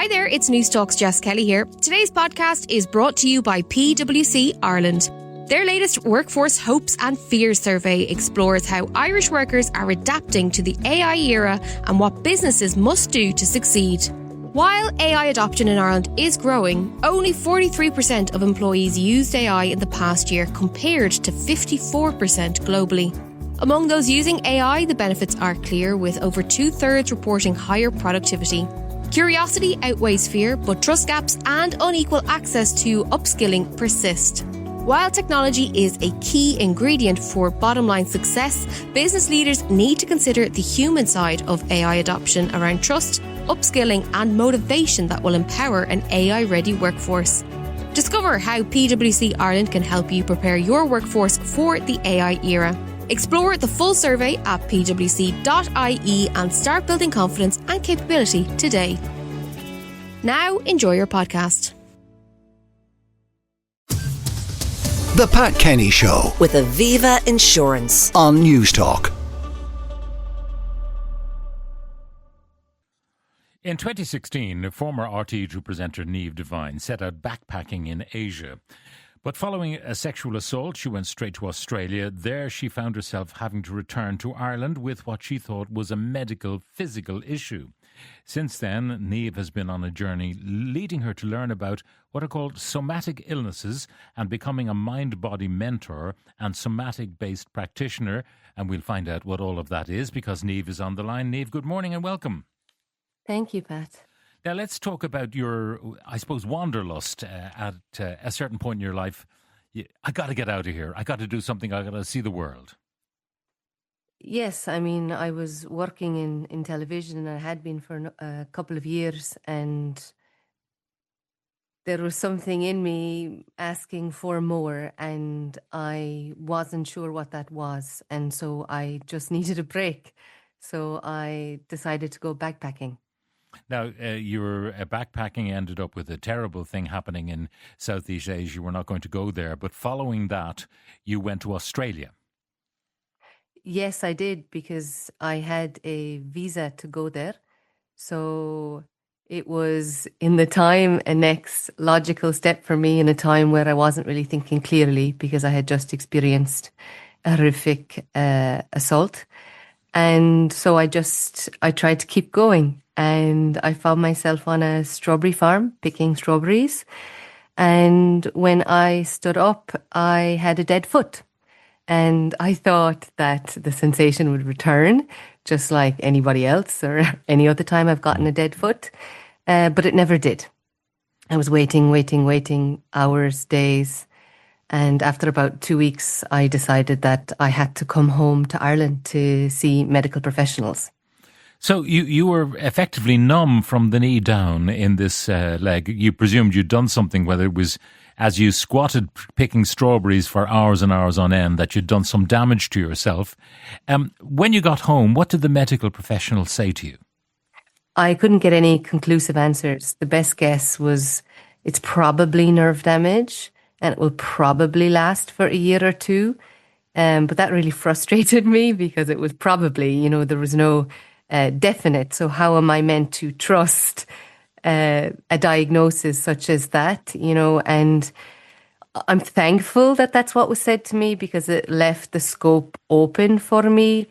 Hi there, it's Newstalk's Jess Kelly here. Today's podcast is brought to you by PwC Ireland. Their latest Workforce Hopes and Fears survey explores how Irish workers are adapting to the AI era and what businesses must do to succeed. While AI adoption in Ireland is growing, only 43% of employees used AI in the past year compared to 54% globally. Among those using AI, the benefits are clear, with over 2/3 reporting higher productivity. Curiosity outweighs fear, but trust gaps and unequal access to upskilling persist. While technology is a key ingredient for bottom-line success, business leaders need to consider the human side of AI adoption around trust, upskilling and motivation that will empower an AI-ready workforce. Discover how PwC Ireland can help you prepare your workforce for the AI era. Explore the full survey at pwc.ie and start building confidence and capability today. Now, enjoy your podcast. The Pat Kenny Show with Aviva Insurance on Newstalk. In 2016, former RTE2 presenter Niamh Devine set out backpacking in Asia. But following a sexual assault, she went straight to Australia. There she found herself having to return to Ireland with what she thought was a medical, physical issue. Since then, Niamh has been on a journey leading her to learn about what are called somatic illnesses and becoming a mind-body mentor and somatic-based practitioner. And we'll find out what all of that is because Niamh is on the line. Niamh, good morning and welcome. Thank you, Pat. Now, let's talk about your, I suppose, wanderlust at a certain point in your life. I got to get out of here. I got to do something. I got to see the world. Yes, I mean, I was working in television and I had been for a couple of years, and there was something in me asking for more, and I wasn't sure what that was. And so I just needed a break. So I decided to go backpacking. Now, your backpacking ended up with a terrible thing happening in Southeast Asia. You were not going to go there. But following that, you went to Australia. Yes, I did, because I had a visa to go there. So it was in the time a next logical step for me in a time where I wasn't really thinking clearly because I had just experienced a horrific assault. And so I tried to keep going. And I found myself on a strawberry farm picking strawberries. And when I stood up, I had a dead foot. And I thought that the sensation would return, just like anybody else or any other time I've gotten a dead foot. But it never did. I was waiting, hours, days. And after about 2 weeks, I decided that I had to come home to Ireland to see medical professionals. So you were effectively numb from the knee down in this leg. You presumed you'd done something, whether it was as you squatted picking strawberries for hours and hours on end, that you'd done some damage to yourself. When you got home, what did the medical professional say to you? I couldn't get any conclusive answers. The best guess was it's probably nerve damage and it will probably last for a year or two. But that really frustrated me because it was probably, there was no definite. So how am I meant to trust a diagnosis such as that, and I'm thankful that that's what was said to me because it left the scope open for me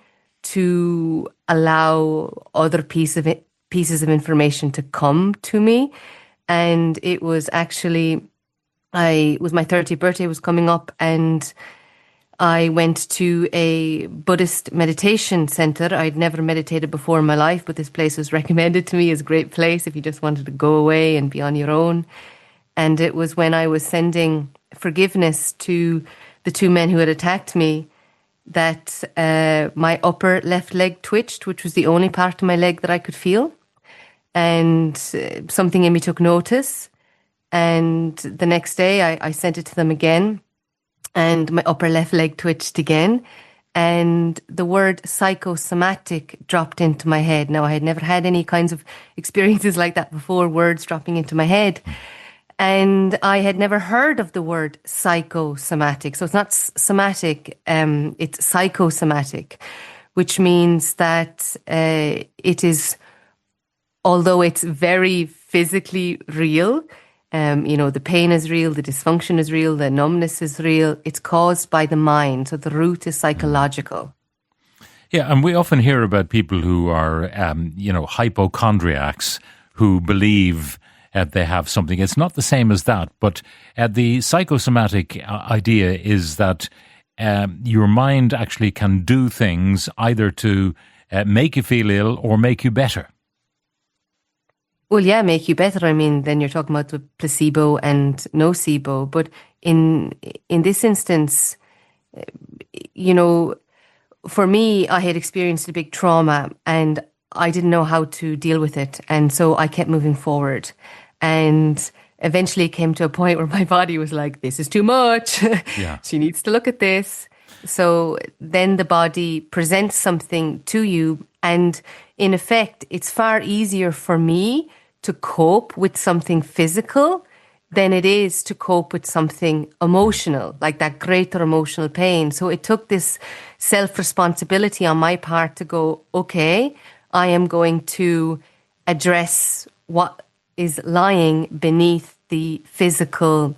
to allow other pieces of information to come to me. And it was actually, my 30th birthday was coming up, and I went to a Buddhist meditation center. I'd never meditated before in my life, but this place was recommended to me as a great place if you just wanted to go away and be on your own. And it was when I was sending forgiveness to the two men who had attacked me that my upper left leg twitched, which was the only part of my leg that I could feel. And something in me took notice. And the next day I sent it to them again. And my upper left leg twitched again. And the word psychosomatic dropped into my head. Now, I had never had any kinds of experiences like that before, words dropping into my head. And I had never heard of the word psychosomatic. So it's not somatic, it's psychosomatic, which means that it is although it's very physically real, the pain is real, the dysfunction is real, the numbness is real, it's caused by the mind. So the root is psychological. Yeah, and we often hear about people who are, hypochondriacs who believe they have something. It's not the same as that, but the psychosomatic idea is that your mind actually can do things either to make you feel ill or make you better. Well, yeah, make you better. I mean, then you're talking about the placebo and nocebo. But in this instance, for me, I had experienced a big trauma and I didn't know how to deal with it. And so I kept moving forward. And eventually it came to a point where my body was like, this is too much. Yeah. She needs to look at this. So then the body presents something to you. And in effect, it's far easier for me to cope with something physical than it is to cope with something emotional, like that greater emotional pain. So it took this self-responsibility on my part to go, okay, I am going to address what is lying beneath the physical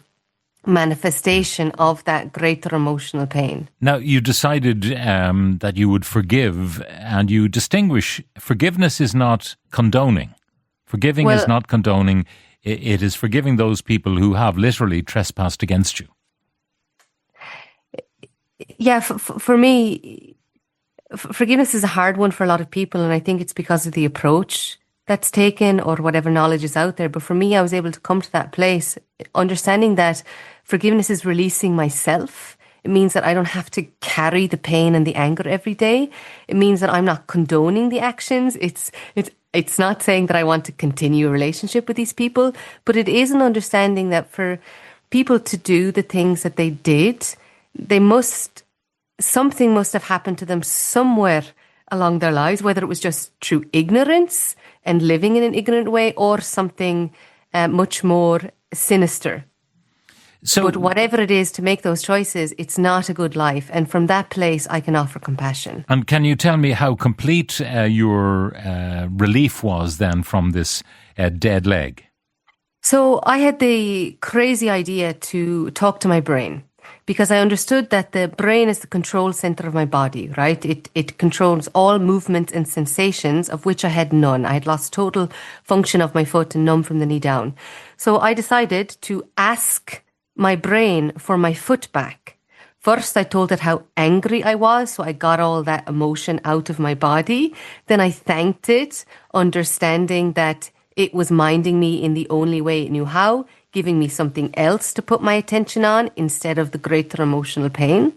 manifestation of that greater emotional pain. Now, you decided that you would forgive, and you distinguish forgiveness is not condoning. Forgiving is not condoning. It is forgiving those people who have literally trespassed against you. Yeah, for me, forgiveness is a hard one for a lot of people, and I think it's because of the approach that's taken or whatever knowledge is out there. But for me, I was able to come to that place, understanding that forgiveness is releasing myself. It means that I don't have to carry the pain and the anger every day. It means that I'm not condoning the actions. It's not saying that I want to continue a relationship with these people, but it is an understanding that for people to do the things that they did, something must have happened to them somewhere along their lives, whether it was just through ignorance and living in an ignorant way or something much more sinister. But whatever it is to make those choices, it's not a good life. And from that place, I can offer compassion. And can you tell me how complete your relief was then from this dead leg? So I had the crazy idea to talk to my brain, because I understood that the brain is the control center of my body, right? It controls all movements and sensations, of which I had none. I had lost total function of my foot and numb from the knee down. So I decided to ask my brain for my foot back. First, I told it how angry I was, so I got all that emotion out of my body. Then I thanked it, understanding that it was minding me in the only way it knew how, giving me something else to put my attention on instead of the greater emotional pain.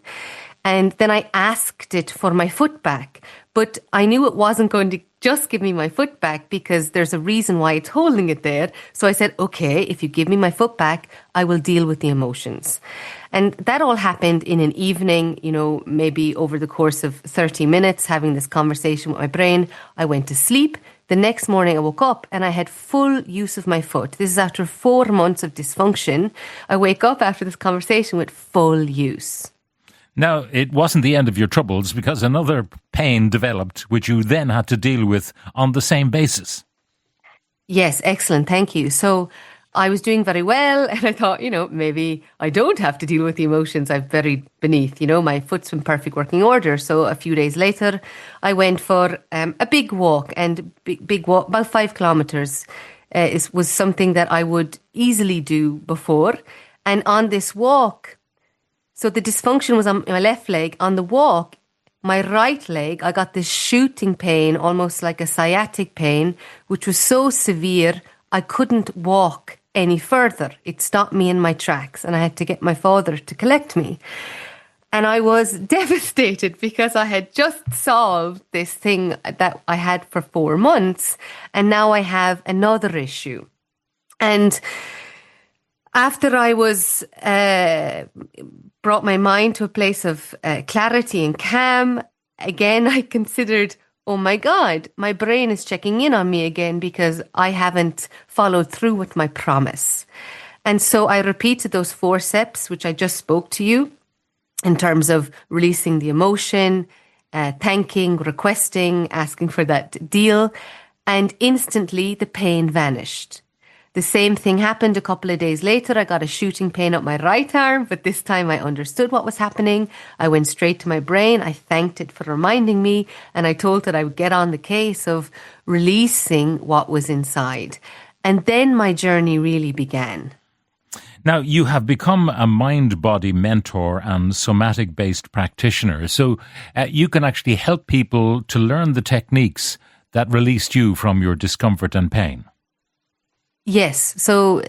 And then I asked it for my foot back. But I knew it wasn't going to just give me my foot back, because there's a reason why it's holding it there. So I said, okay, if you give me my foot back, I will deal with the emotions. And that all happened in an evening, maybe over the course of 30 minutes, having this conversation with my brain. I went to sleep. The next morning I woke up and I had full use of my foot. This is after 4 months of dysfunction. I wake up after this conversation with full use. Now, it wasn't the end of your troubles, because another pain developed, which you then had to deal with on the same basis. Yes, excellent. Thank you. So I was doing very well, and I thought, maybe I don't have to deal with the emotions I've buried beneath. My foot's in perfect working order. So a few days later, I went for a big walk, and big walk, about 5 kilometers, was something that I would easily do before. And on this walk, so the dysfunction was on my left leg. On the walk, my right leg, I got this shooting pain, almost like a sciatic pain, which was so severe, I couldn't walk any further. It stopped me in my tracks, and I had to get my father to collect me. And I was devastated, because I had just solved this thing that I had for 4 months, and now I have another issue. And after I was brought my mind to a place of clarity and calm, again, I considered, oh my God, my brain is checking in on me again, because I haven't followed through with my promise. And so I repeated those 4 steps, which I just spoke to you, in terms of releasing the emotion, thanking, requesting, asking for that deal. and instantly the pain vanished. The same thing happened a couple of days later. I got a shooting pain up my right arm, but this time I understood what was happening. I went straight to my brain. I thanked it for reminding me, and I told it I would get on the case of releasing what was inside. And then my journey really began. Now, you have become a mind-body mentor and somatic-based practitioner, so you can actually help people to learn the techniques that released you from your discomfort and pain. Yes. So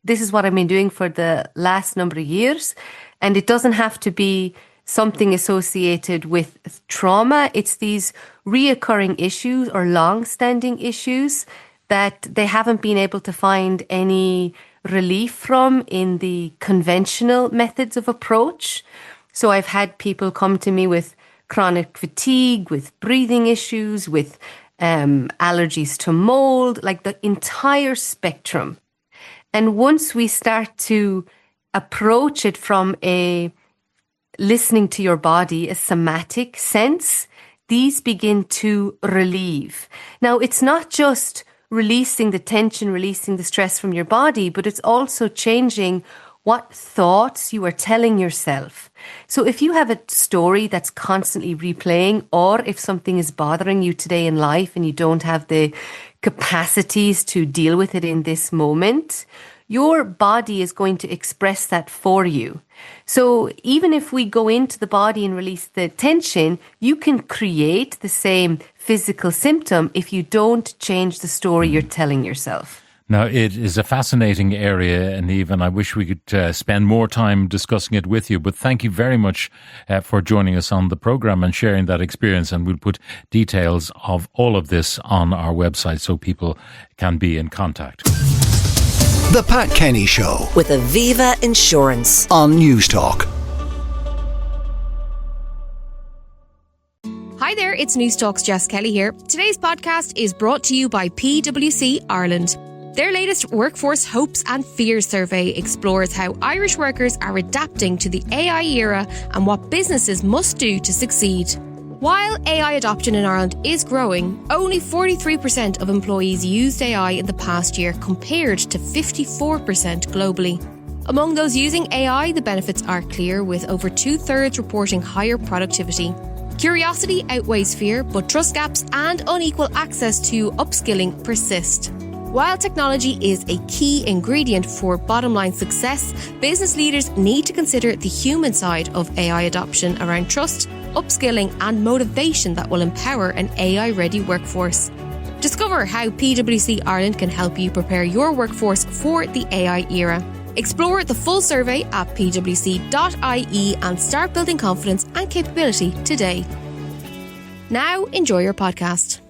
this is what I've been doing for the last number of years. And it doesn't have to be something associated with trauma. It's these reoccurring issues or long-standing issues that they haven't been able to find any relief from in the conventional methods of approach. So I've had people come to me with chronic fatigue, with breathing issues, with allergies to mold, like the entire spectrum. And once we start to approach it from a listening to your body, a somatic sense, these begin to relieve. Now, it's not just releasing the tension, releasing the stress from your body, but it's also changing what thoughts you are telling yourself. So if you have a story that's constantly replaying, or if something is bothering you today in life and you don't have the capacities to deal with it in this moment, your body is going to express that for you. So even if we go into the body and release the tension, you can create the same physical symptom if you don't change the story you're telling yourself. Now, it is a fascinating area, Niamh, and I wish we could spend more time discussing it with you. But thank you very much for joining us on the programme and sharing that experience. And we'll put details of all of this on our website so people can be in contact. The Pat Kenny Show with Aviva Insurance on Newstalk. Hi there, it's Newstalk's Jess Kelly here. Today's podcast is brought to you by PwC Ireland. Their latest Workforce Hopes and Fears survey explores how Irish workers are adapting to the AI era and what businesses must do to succeed. While AI adoption in Ireland is growing, only 43% of employees used AI in the past year compared to 54% globally. Among those using AI, the benefits are clear, with over 2/3 reporting higher productivity. Curiosity outweighs fear, but trust gaps and unequal access to upskilling persist. While technology is a key ingredient for bottom-line success, business leaders need to consider the human side of AI adoption around trust, upskilling and motivation that will empower an AI-ready workforce. Discover how PwC Ireland can help you prepare your workforce for the AI era. Explore the full survey at pwc.ie and start building confidence and capability today. Now, enjoy your podcast.